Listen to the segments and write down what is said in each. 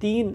3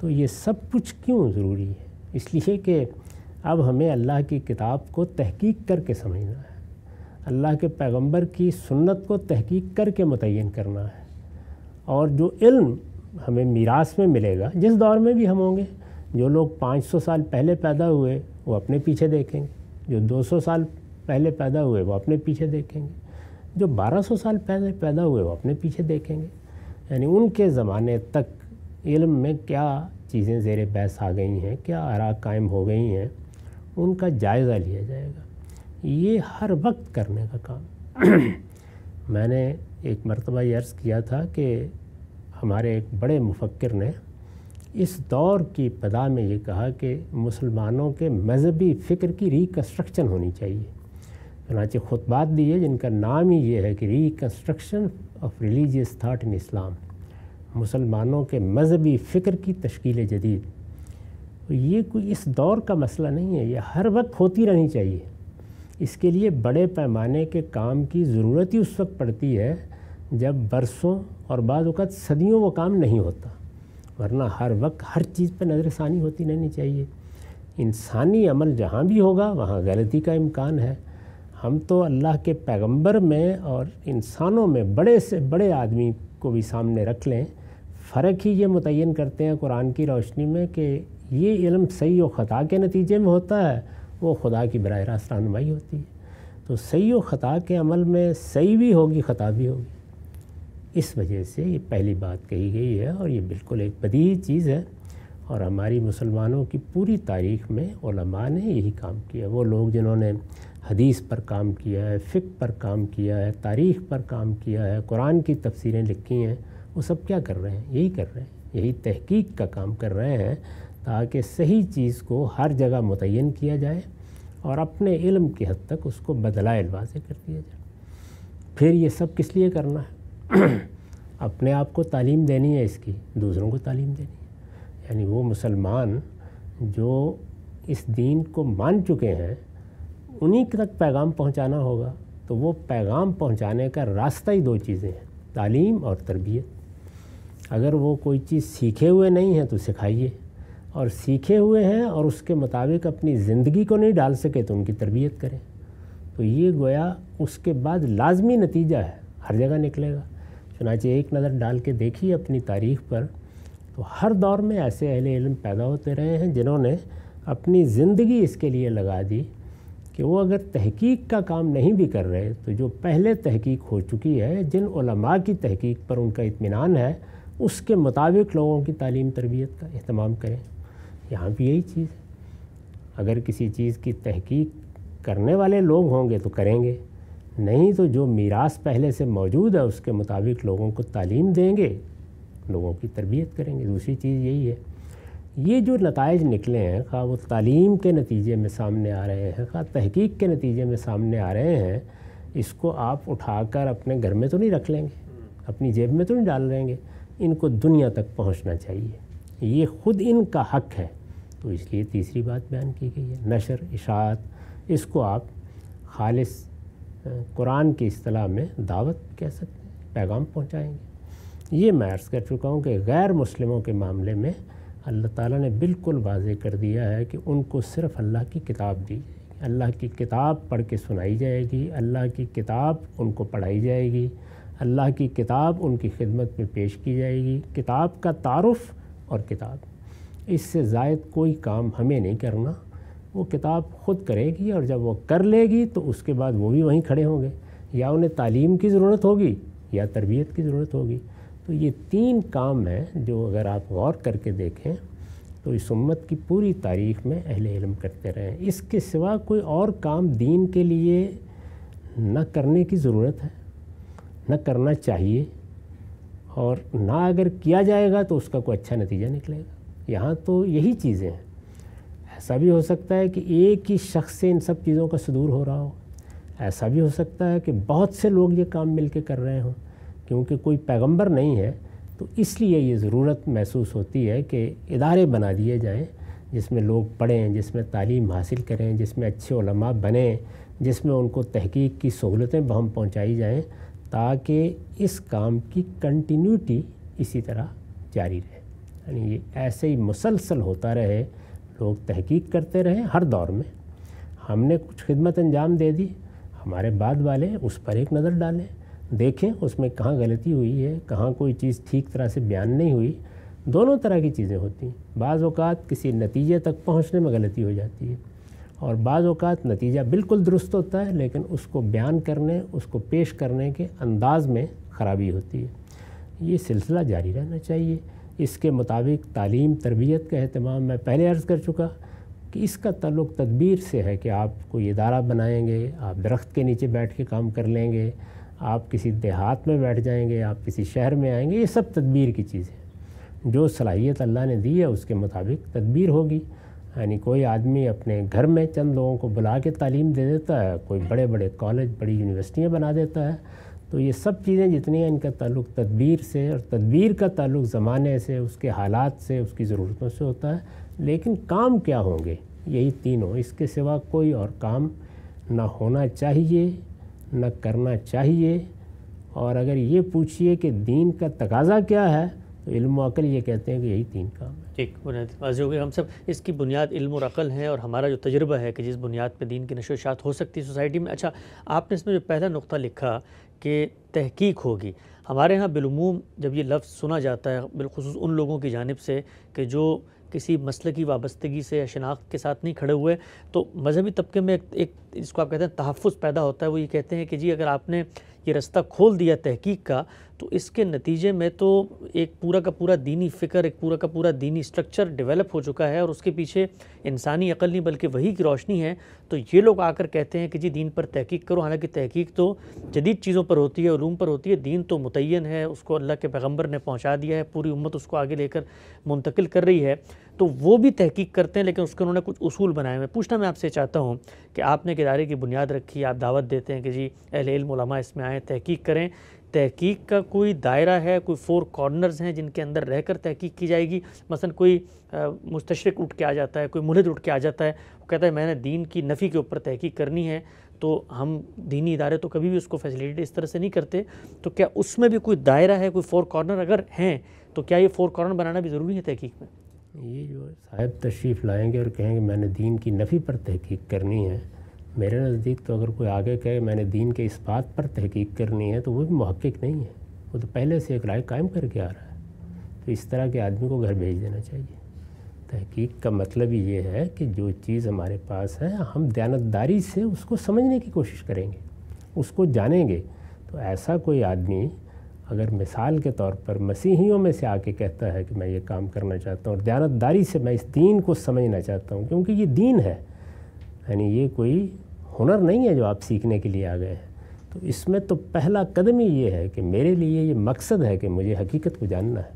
تو یہ سب کچھ کیوں ضروری ہے؟ اس لیے کہ اب ہمیں اللہ کی کتاب کو تحقیق کر کے سمجھنا ہے، اللہ کے پیغمبر کی سنت کو تحقیق کر کے متعین کرنا ہے، اور جو علم ہمیں میراث میں ملے گا، جس دور میں بھی ہم ہوں گے، جو لوگ 500 سال پہلے پیدا ہوئے وہ اپنے پیچھے دیکھیں گے، جو 200 سال پہلے پیدا ہوئے وہ اپنے پیچھے دیکھیں گے، جو 1200 سال پہلے پیدا ہوئے وہ اپنے پیچھے دیکھیں گے، یعنی ان کے زمانے تک علم میں کیا چیزیں زیر بحث آ گئی ہیں، کیا آراء قائم ہو گئی ہیں، ان کا جائزہ لیا جائے گا۔ یہ ہر وقت کرنے کا کام میں نے ایک مرتبہ یہ عرض کیا تھا کہ ہمارے ایک بڑے مفکر نے اس دور کی ابتدا میں یہ کہا کہ مسلمانوں کے مذہبی فکر کی ریکنسٹرکشن ہونی چاہیے۔ چنانچہ خطبات دیے جن کا نام ہی یہ ہے کہ reconstruction of religious thought in Islam, مسلمانوں کے مذہبی فکر کی تشکیل جدید۔ یہ کوئی اس دور کا مسئلہ نہیں ہے، یہ ہر وقت ہوتی رہنی چاہیے۔ اس کے لیے بڑے پیمانے کے کام کی ضرورت ہی اس وقت پڑتی ہے جب برسوں اور بعض اوقات صدیوں وہ کام نہیں ہوتا، ورنہ ہر وقت ہر چیز پہ نظر ثانی ہوتی رہنی چاہیے۔ انسانی عمل جہاں بھی ہوگا وہاں غلطی کا امکان ہے۔ ہم تو اللہ کے پیغمبر میں اور انسانوں میں بڑے سے بڑے آدمی کو بھی سامنے رکھ لیں، فرق ہی یہ متعین کرتے ہیں قرآن کی روشنی میں کہ یہ علم صحیح و خطا کے نتیجے میں ہوتا ہے، وہ خدا کی براہ راست رہنمائی ہوتی ہے۔ تو صحیح و خطا کے عمل میں صحیح بھی ہوگی، خطا بھی ہوگی۔ اس وجہ سے یہ پہلی بات کہی گئی ہے، اور یہ بالکل ایک بدیہی چیز ہے، اور ہماری مسلمانوں کی پوری تاریخ میں علماء نے یہی کام کیا۔ وہ لوگ جنہوں نے حدیث پر کام کیا ہے، فقہ پر کام کیا ہے، تاریخ پر کام کیا ہے، قرآن کی تفسیریں لکھی ہیں، وہ سب کیا کر رہے ہیں؟ یہی کر رہے ہیں، یہی تحقیق کا کام کر رہے ہیں تاکہ صحیح چیز کو ہر جگہ متعین کیا جائے اور اپنے علم کی حد تک اس کو بدلائے واضح کر دیا جائے۔ پھر یہ سب کس لیے کرنا ہے؟ اپنے آپ کو تعلیم دینی ہے، اس کی دوسروں کو تعلیم دینی ہے۔ یعنی وہ مسلمان جو اس دین کو مان چکے ہیں انہی تک پیغام پہنچانا ہوگا، تو وہ پیغام پہنچانے کا راستہ ہی دو چیزیں ہیں، تعلیم اور تربیت۔ اگر وہ کوئی چیز سیکھے ہوئے نہیں ہیں تو سکھائیے، اور سیکھے ہوئے ہیں اور اس کے مطابق اپنی زندگی کو نہیں ڈال سکے تو ان کی تربیت کریں۔ تو یہ گویا اس کے بعد لازمی نتیجہ ہے، ہر جگہ نکلے گا۔ چنانچہ ایک نظر ڈال کے دیکھیے اپنی تاریخ پر، تو ہر دور میں ایسے اہل علم پیدا ہوتے رہے ہیں جنہوں نے اپنی زندگی اس کے لیے لگا دی کہ وہ اگر تحقیق کا کام نہیں بھی کر رہے تو جو پہلے تحقیق ہو چکی ہے، جن علماء کی تحقیق پر ان کا اطمینان ہے، اس کے مطابق لوگوں کی تعلیم تربیت کا اہتمام کریں۔ یہاں بھی یہی چیز ہے، اگر کسی چیز کی تحقیق کرنے والے لوگ ہوں گے تو کریں گے، نہیں تو جو میراث پہلے سے موجود ہے اس کے مطابق لوگوں کو تعلیم دیں گے، لوگوں کی تربیت کریں گے۔ دوسری چیز یہی ہے، یہ جو نتائج نکلے ہیں، خواہ وہ تعلیم کے نتیجے میں سامنے آ رہے ہیں، خواہ تحقیق کے نتیجے میں سامنے آ رہے ہیں، اس کو آپ اٹھا کر اپنے گھر میں تو نہیں رکھ لیں گے، اپنی جیب میں تو نہیں ڈال لیں گے، ان کو دنیا تک پہنچنا چاہیے، یہ خود ان کا حق ہے۔ تو اس لیے تیسری بات بیان کی گئی ہے، نشر، اشاعت، اس کو آپ خالص قرآن کی اصطلاح میں دعوت کہہ سکتے ہیں، پیغام پہنچائیں گے۔ یہ میں عرض کر چکا ہوں کہ غیر مسلموں کے معاملے میں اللہ تعالیٰ نے بالکل واضح کر دیا ہے کہ ان کو صرف اللہ کی کتاب دی جائے گی، اللہ کی کتاب پڑھ کے سنائی جائے گی، اللہ کی کتاب ان کو پڑھائی جائے گی، اللہ کی کتاب ان کی خدمت میں پیش کی جائے گی، کتاب کا تعارف اور کتاب، اس سے زائد کوئی کام ہمیں نہیں کرنا، وہ کتاب خود کرے گی، اور جب وہ کر لے گی تو اس کے بعد وہ بھی وہیں کھڑے ہوں گے، یا انہیں تعلیم کی ضرورت ہوگی یا تربیت کی ضرورت ہوگی۔ تو یہ تین کام ہیں جو اگر آپ غور کر کے دیکھیں تو اس امت کی پوری تاریخ میں اہل علم کرتے رہے ہیں۔ اس کے سوا کوئی اور کام دین کے لیے نہ کرنے کی ضرورت ہے، نہ کرنا چاہیے، اور نہ اگر کیا جائے گا تو اس کا کوئی اچھا نتیجہ نکلے گا۔ یہاں تو یہی چیزیں ہیں۔ ایسا بھی ہو سکتا ہے کہ ایک ہی شخص سے ان سب چیزوں کا صدور ہو رہا ہو، ایسا بھی ہو سکتا ہے کہ بہت سے لوگ یہ کام مل کے کر رہے ہوں، کیونکہ کوئی پیغمبر نہیں ہے تو اس لیے یہ ضرورت محسوس ہوتی ہے کہ ادارے بنا دیے جائیں جس میں لوگ پڑھیں، جس میں تعلیم حاصل کریں، جس میں اچھے علماء بنیں، جس میں ان کو تحقیق کی سہولتیں بہم پہنچائی جائیں، تاکہ اس کام کی کنٹینیوٹی اسی طرح جاری رہے۔ یعنی یہ ایسے ہی مسلسل ہوتا رہے، لوگ تحقیق کرتے رہے ہر دور میں. ہم نے کچھ خدمت انجام دے دی، ہمارے بعد والے اس پر ایک نظر ڈالیں، دیکھیں اس میں کہاں غلطی ہوئی ہے، کہاں کوئی چیز ٹھیک طرح سے بیان نہیں ہوئی. دونوں طرح کی چیزیں ہوتی ہیں. بعض اوقات کسی نتیجے تک پہنچنے میں غلطی ہو جاتی ہے، اور بعض اوقات نتیجہ بالکل درست ہوتا ہے لیکن اس کو بیان کرنے، اس کو پیش کرنے کے انداز میں خرابی ہوتی ہے. یہ سلسلہ جاری رہنا چاہیے. اس کے مطابق تعلیم تربیت کا اہتمام، میں پہلے عرض کر چکا کہ اس کا تعلق تدبیر سے ہے کہ آپ کوئی ادارہ بنائیں گے، آپ درخت کے نیچے بیٹھ کے کام کر لیں گے، آپ کسی دیہات میں بیٹھ جائیں گے، آپ کسی شہر میں آئیں گے، یہ سب تدبیر کی چیز ہے. جو صلاحیت اللہ نے دی ہے اس کے مطابق تدبیر ہوگی. یعنی کوئی آدمی اپنے گھر میں چند لوگوں کو بلا کے تعلیم دے دیتا ہے، کوئی بڑے بڑے کالج، بڑی یونیورسٹیاں بنا دیتا ہے. تو یہ سب چیزیں جتنی ہیں ان کا تعلق تدبیر سے، اور تدبیر کا تعلق زمانے سے، اس کے حالات سے، اس کی ضرورتوں سے ہوتا ہے. لیکن کام کیا ہوں گے؟ یہی تینوں، اس کے سوا کوئی اور کام نہ ہونا چاہیے، نہ کرنا چاہیے. اور اگر یہ پوچھیے کہ دین کا تقاضا کیا ہے تو علم و عقل یہ کہتے ہیں کہ یہی تین کام ہے. ٹھیک، بنیاد واضح ہو گئی. ہم سب اس کی بنیاد علم اور عقل ہے، اور ہمارا جو تجربہ ہے کہ جس بنیاد پہ دین کی نشر و اشاعت ہو سکتی ہے سوسائٹی میں. اچھا، آپ نے اس میں جو پہلا نقطہ لکھا کہ تحقیق ہوگی، ہمارے ہاں بالعموم جب یہ لفظ سنا جاتا ہے بالخصوص ان لوگوں کی جانب سے کہ جو کسی مسلکی وابستگی سے یا شناخت کے ساتھ نہیں کھڑے ہوئے، تو مذہبی طبقے میں ایک جس کو آپ کہتے ہیں تحفظ پیدا ہوتا ہے. وہ یہ کہتے ہیں کہ جی اگر آپ نے یہ رستہ کھول دیا تحقیق کا تو اس کے نتیجے میں تو ایک پورا کا پورا دینی فکر، ایک پورا کا پورا دینی سٹرکچر ڈیولپ ہو چکا ہے، اور اس کے پیچھے انسانی عقل نہیں بلکہ وحی کی روشنی ہے. تو یہ لوگ آ کر کہتے ہیں کہ جی دین پر تحقیق کرو، حالانکہ تحقیق تو جدید چیزوں پر ہوتی ہے، علوم پر ہوتی ہے. دین تو متعین ہے، اس کو اللہ کے پیغمبر نے پہنچا دیا ہے، پوری امت اس کو آگے لے کر منتقل کر رہی ہے. تو وہ بھی تحقیق کرتے ہیں لیکن اس کے انہوں نے کچھ اصول بنائے ہوئے. پوچھنا میں آپ سے چاہتا ہوں کہ آپ نے ایک ادارے کی بنیاد رکھی، آپ دعوت دیتے ہیں کہ جی اہل علم علماء اس میں آئیں، تحقیق کریں. تحقیق کا کوئی دائرہ ہے، کوئی 4 کارنرز ہیں جن کے اندر رہ کر تحقیق کی جائے گی؟ مثلا کوئی مستشرق اٹھ کے آ جاتا ہے، کوئی ملحد اٹھ کے آ جاتا ہے، وہ کہتا ہے میں نے دین کی نفی کے اوپر تحقیق کرنی ہے، تو ہم دینی ادارے تو کبھی بھی اس کو فیسیلیٹی اس طرح سے نہیں کرتے. تو کیا اس میں بھی کوئی دائرہ ہے، کوئی 4 کارنر اگر ہیں تو کیا یہ 4 کارنر بنانا بھی ضروری ہے تحقیق میں؟ یہ جو صاحب تشریف لائیں گے اور کہیں گے میں نے دین کی نفی پر تحقیق کرنی ہے، میرے نزدیک تو اگر کوئی آگے کہے میں نے دین کے اس بات پر تحقیق کرنی ہے تو وہ بھی محقق نہیں ہے، وہ تو پہلے سے ایک رائے قائم کر کے آ رہا ہے. تو اس طرح کے آدمی کو گھر بھیج دینا چاہیے. تحقیق کا مطلب ہی یہ ہے کہ جو چیز ہمارے پاس ہے ہم دیانتداری سے اس کو سمجھنے کی کوشش کریں گے، اس کو جانیں گے. تو ایسا کوئی آدمی اگر مثال کے طور پر مسیحیوں میں سے آ کے کہتا ہے کہ میں یہ کام کرنا چاہتا ہوں اور دیانتداری سے میں اس دین کو سمجھنا چاہتا ہوں، کیونکہ یہ دین ہے، یعنی یہ کوئی ہنر نہیں ہے جو آپ سیکھنے کے لیے آ گئے ہیں. تو اس میں تو پہلا قدم ہی یہ ہے کہ میرے لیے یہ مقصد ہے کہ مجھے حقیقت کو جاننا ہے،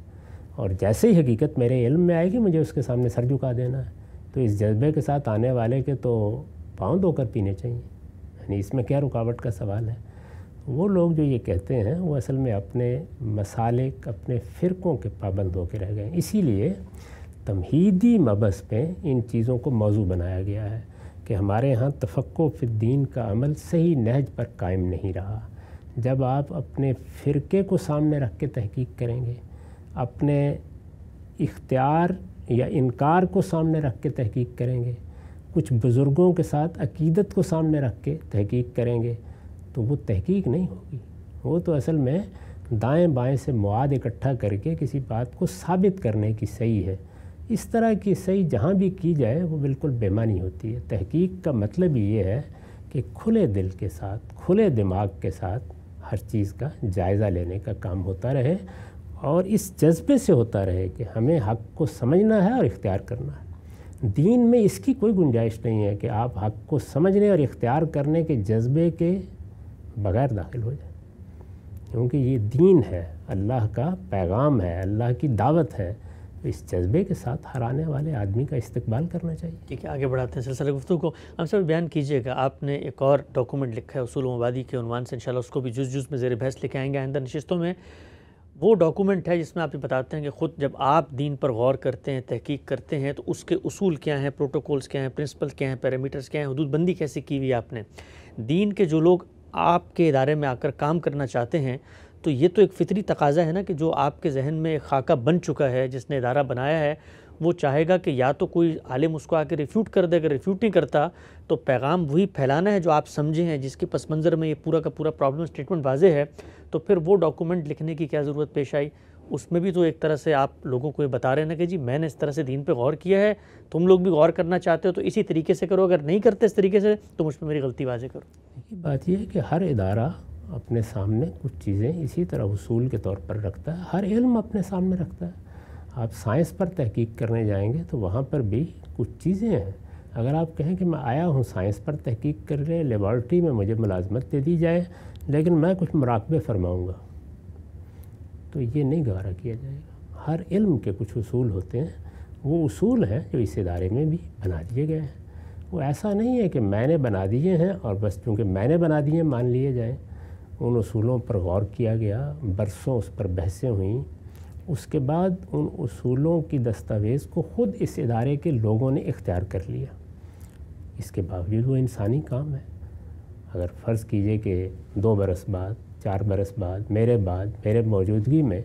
اور جیسے ہی حقیقت میرے علم میں آئے گی مجھے اس کے سامنے سر جھکا دینا ہے. تو اس جذبے کے ساتھ آنے والے کے تو پاؤں دھو کر پینے چاہیے، یعنی اس میں کیا رکاوٹ کا سوال ہے. وہ لوگ جو یہ کہتے ہیں وہ اصل میں اپنے مسالک، اپنے فرقوں کے پابند ہو کے رہ گئے. اسی لیے تمہیدی مبحث میں ان چیزوں کو موضوع بنایا گیا ہے کہ ہمارے ہاں تفقہ فی الدین کا عمل صحیح نہج پر قائم نہیں رہا. جب آپ اپنے فرقے کو سامنے رکھ کے تحقیق کریں گے، اپنے اختیار یا انکار کو سامنے رکھ کے تحقیق کریں گے، کچھ بزرگوں کے ساتھ عقیدت کو سامنے رکھ کے تحقیق کریں گے، تو وہ تحقیق نہیں ہوگی. وہ تو اصل میں دائیں بائیں سے مواد اکٹھا کر کے کسی بات کو ثابت کرنے کی صحیح ہے. اس طرح کی صحیح جہاں بھی کی جائے وہ بالکل بے معنی ہوتی ہے. تحقیق کا مطلب یہ ہے کہ کھلے دل کے ساتھ، کھلے دماغ کے ساتھ ہر چیز کا جائزہ لینے کا کام ہوتا رہے، اور اس جذبے سے ہوتا رہے کہ ہمیں حق کو سمجھنا ہے اور اختیار کرنا ہے. دین میں اس کی کوئی گنجائش نہیں ہے کہ آپ حق کو سمجھنے اور اختیار کرنے کے جذبے کے بغیر داخل ہو جائیں، کیونکہ یہ دین ہے، اللہ کا پیغام ہے، اللہ کی دعوت ہے. اس جذبے کے ساتھ ہر آنے والے آدمی کا استقبال کرنا چاہیے. ٹھیک ہے، آگے بڑھاتے ہیں سلسلہ گفتگو کو. ہم سب بیان کیجیے گا، آپ نے ایک اور ڈاکومنٹ لکھا ہے اصول و مبادی کے عنوان سے، انشاءاللہ اس کو بھی جز میں زیر بحث لے کے آئیں گے آئندہ نشستوں میں. وہ ڈاکومنٹ ہے جس میں آپ یہ بتاتے ہیں کہ خود جب آپ دین پر غور کرتے ہیں، تحقیق کرتے ہیں، تو اس کے اصول کیا ہیں، پروٹوکولز کیا ہیں، پرنسپل کیا ہیں، پیرامیٹرز کیا ہیں، حدود بندی کیسے کی ہوئی ہے آپ نے. دین کے جو لوگ آپ کے ادارے میں آ کر کام کرنا چاہتے ہیں تو یہ تو ایک فطری تقاضا ہے نا کہ جو آپ کے ذہن میں خاکہ بن چکا ہے، جس نے ادارہ بنایا ہے، وہ چاہے گا کہ یا تو کوئی عالم اس کو آ کے ریفیوٹ کر دے. اگر ریفیوٹ نہیں کرتا تو پیغام وہی پھیلانا ہے جو آپ سمجھے ہیں، جس کے پس منظر میں یہ پورا کا پورا پرابلم اسٹیٹمنٹ واضح ہے. تو پھر وہ ڈاکومنٹ لکھنے کی کیا ضرورت پیش آئی؟ اس میں بھی تو ایک طرح سے آپ لوگوں کو یہ بتا رہے ہیں نا کہ جی میں نے اس طرح سے دین پہ غور کیا ہے، تم لوگ بھی غور کرنا چاہتے ہو تو اسی طریقے سے کرو، اگر نہیں کرتے اس طریقے سے تو مجھ پہ میری غلطی واضح کرو. بات یہ ہے کہ ہر ادارہ اپنے سامنے کچھ چیزیں اسی طرح اصول کے طور پر رکھتا ہے، ہر علم اپنے سامنے رکھتا ہے. آپ سائنس پر تحقیق کرنے جائیں گے تو وہاں پر بھی کچھ چیزیں ہیں. اگر آپ کہیں کہ میں آیا ہوں سائنس پر تحقیق کر رہے، لیبارٹری میں مجھے ملازمت دے دی جائے لیکن میں کچھ مراقبے فرماؤں گا، تو یہ نہیں گوارا کیا جائے گا. ہر علم کے کچھ اصول ہوتے ہیں، وہ اصول ہیں جو اس ادارے میں بھی بنا دیے گئے ہیں. وہ ایسا نہیں ہے کہ میں نے بنا دیے ہیں اور بس چونکہ میں نے بنا دیے مان لیے جائیں. ان اصولوں پر غور کیا گیا، برسوں اس پر بحثیں ہوئیں. اس کے بعد ان اصولوں کی دستاویز کو خود اس ادارے کے لوگوں نے اختیار کر لیا. اس کے باوجود وہ انسانی کام ہے. اگر فرض کیجئے کہ 2 برس بعد 4 برس بعد میرے موجودگی میں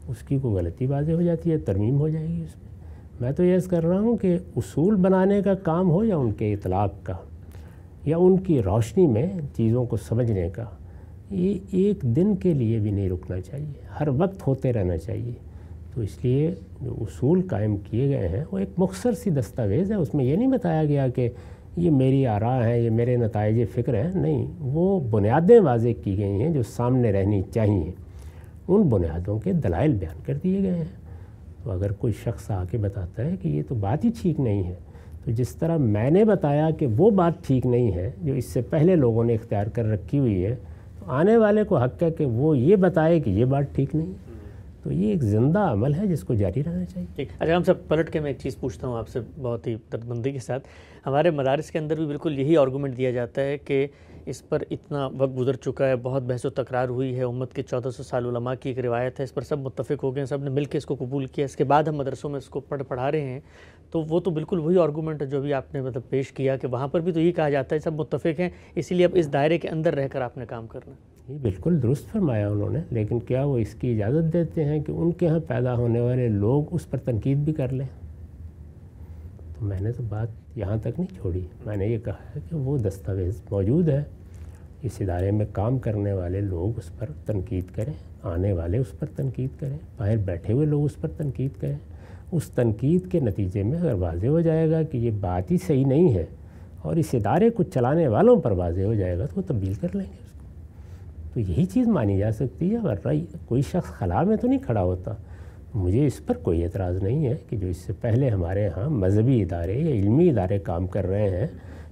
اس کی کوئی غلطی واضح ہو جاتی ہے، ترمیم ہو جائے گی اس میں تو یہ عرض کر رہا ہوں کہ اصول بنانے کا کام ہو یا ان کے اطلاق کا یا ان کی روشنی میں چیزوں کو سمجھنے کا، یہ ایک دن کے لیے بھی نہیں رکنا چاہیے، ہر وقت ہوتے رہنا چاہیے. تو اس لیے جو اصول قائم کیے گئے ہیں وہ ایک مختصر سی دستاویز ہے. اس میں یہ نہیں بتایا گیا کہ یہ میری آراء ہیں، یہ میرے نتائج فکر ہیں، نہیں، وہ بنیادیں واضح کی گئی ہیں جو سامنے رہنی چاہیے. ان بنیادوں کے دلائل بیان کر دیے گئے ہیں. تو اگر کوئی شخص آ کے بتاتا ہے کہ یہ تو بات ہی ٹھیک نہیں ہے، تو جس طرح میں نے بتایا کہ وہ بات ٹھیک نہیں ہے جو اس سے پہلے لوگوں نے اختیار کر رکھی ہوئی ہے، تو آنے والے کو حق ہے کہ وہ یہ بتائے کہ یہ بات ٹھیک نہیں ہے. تو یہ ایک زندہ عمل ہے جس کو جاری رہنا چاہیے. اچھا، ہم سب پلٹ کے میں ایک چیز پوچھتا ہوں آپ سے بہت ہی دردمندی کے ساتھ. ہمارے مدارس کے اندر بھی بالکل یہی آرگومنٹ دیا جاتا ہے کہ اس پر اتنا وقت گزر چکا ہے، بہت بحث و تکرار ہوئی ہے، امت کے 1400 سال علماء کی ایک روایت ہے، اس پر سب متفق ہو گئے ہیں، سب نے مل کے اس کو قبول کیا، اس کے بعد ہم مدرسوں میں اس کو پڑھا رہے ہیں. تو وہ تو بالکل وہی آرگومنٹ ہے جو بھی آپ نے پیش کیا کہ وہاں پر بھی تو یہی کہا جاتا ہے سب متفق ہیں، اسی لیے اب اس دائرے کے اندر رہ کر آپ نے کام کرنا. یہ بالکل درست فرمایا انہوں نے، لیکن کیا وہ اس کی اجازت دیتے ہیں کہ ان کے ہاں پیدا ہونے والے لوگ اس پر تنقید بھی کر لیں؟ تو میں نے تو بات یہاں تک نہیں چھوڑی. میں نے یہ کہا ہے کہ وہ دستاویز موجود ہے، اس ادارے میں کام کرنے والے لوگ اس پر تنقید کریں، آنے والے اس پر تنقید کریں، باہر بیٹھے ہوئے لوگ اس پر تنقید کریں. اس تنقید کے نتیجے میں اگر واضح ہو جائے گا کہ یہ بات ہی صحیح نہیں ہے اور اس ادارے کو چلانے والوں پر واضح ہو جائے گا تو وہ تبدیل کر لیں گے اس کو. تو یہی چیز مانی جا سکتی ہے، ورنہ کوئی شخص خلا میں تو نہیں کھڑا ہوتا. مجھے اس پر کوئی اعتراض نہیں ہے کہ جو اس سے پہلے ہمارے ہاں مذہبی ادارے یا علمی ادارے کام کر رہے ہیں،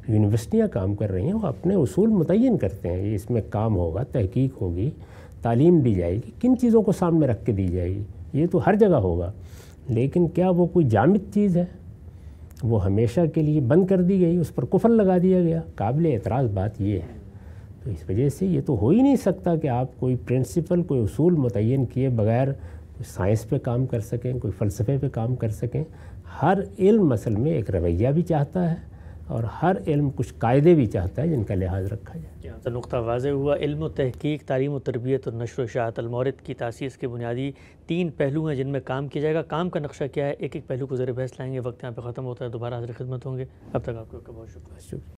یونیورسٹیاں کام کر رہی ہیں، وہ اپنے اصول متعین کرتے ہیں. یہ اس میں کام ہوگا، تحقیق ہوگی، تعلیم دی جائے گی، کن چیزوں کو سامنے رکھ کے دی جائے گی، یہ تو ہر جگہ ہوگا. لیکن کیا وہ کوئی جامد چیز ہے؟ وہ ہمیشہ کے لیے بند کر دی گئی، اس پر کفر لگا دیا گیا. قابل اعتراض بات یہ ہے. تو اس وجہ سے یہ تو ہو ہی نہیں سکتا کہ آپ کوئی پرنسپل، کوئی اصول متعین کیے بغیر کوئی سائنس پہ کام کر سکیں، کوئی فلسفے پہ کام کر سکیں. ہر علم اصل میں ایک رویہ بھی چاہتا ہے اور ہر علم کچھ قاعدے بھی چاہتا ہے جن کا لحاظ رکھا جائے. یہاں سے نقطہ واضح ہوا. علم و تحقیق، تعلیم و تربیت اور نشر و اشاعت المورد کی تاسیس کے بنیادی 3 پہلو ہیں جن میں کام کیا جائے گا. کام کا نقشہ کیا ہے، ایک ایک پہلو کو زیر بحث لائیں گے. وقت یہاں پہ ختم ہوتا ہے، دوبارہ حاضر خدمت ہوں گے. اب تک آپ کو بہت شکریہ.